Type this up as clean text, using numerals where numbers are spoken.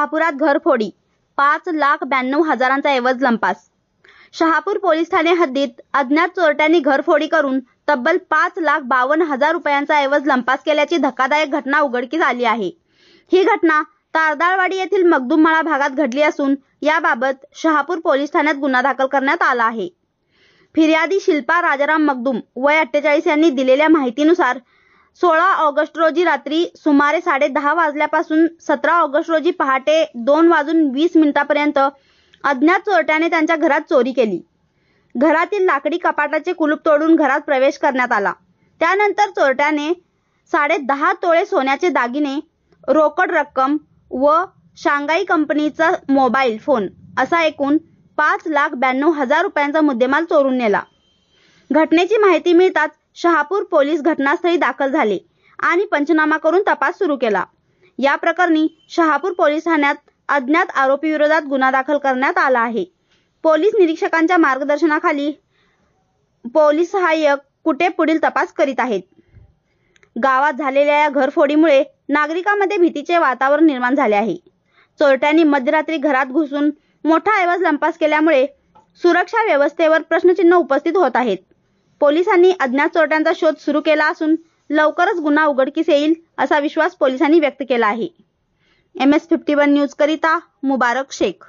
शहापुरात घरफोडी, 5,92,000चा ऐवज लंपास। शहापूर पोलीस ठाणे हद्दीत अज्ञात चोरट्यांनी घरफोडी करून तब्बल 5,52,000 रुपयांचा ऐवज लंपास केल्याची धक्कादायक घटना उघडकीस आली आहे। ही घटना तारदाळवाडी येथील मगदुममाळा भागात घडली असून याबाबत शहापूर पोलीस ठाण्यात गुन्हा दाखल करण्यात आला आहे। फिर्यादी शिल्पा राजाराम मगदुम वय 48 यांनी दिलेल्या माहितीनुसार 16 ऑगस्ट रोजी रात्री सुमारे 10:30 वाजल्यापासून 17 ऑगस्ट रोजी पहाटे 2:20 अज्ञात चोरट्याने त्यांच्या घरात चोरी केली। घरातील लाकडी कपाटाचे कुलूप तोडून घरात प्रवेश करण्यात आला। त्यानंतर चोरट्याने 10.5 तोळे सोन्याचे दागिने, रोकड रक्कम व शांघाई कंपनीचा मोबाईल फोन असा एकूण 5,92,000 रुपयांचा मुद्देमाल चोरून नेला। घटनेची माहिती मिळताच शहापूर पोलीस घटनास्थळी दाखल झाले आणि पंचनामा करून तपास सुरू केला। या प्रकरणी शहापूर पोलीस ठाण्यात अज्ञात आरोपी विरोधात गुन्हा दाखल करण्यात आला आहे। पोलीस निरीक्षकांच्या मार्गदर्शनाखाली पोलीस सहाय्यक कुटे पुढील तपास करीत आहेत। गावात झालेल्या या घरफोडीमुळे नागरिकांमध्ये भीतीचे वातावरण निर्माण झाले आहे। चोरट्यांनी मध्यरात्री घरात घुसून मोठा ऐवज लंपास केल्यामुळे सुरक्षा व्यवस्थेवर प्रश्नचिन्ह उपस्थित होत आहेत। पोलिसांनी अज्ञात चोरट्यांचा शोध सुरू केला असून लवकरच गुन्हा उघडकीस येईल असा विश्वास पोलिसांनी व्यक्त केला आहे। MS51 न्यूज करिता मुबारक शेख।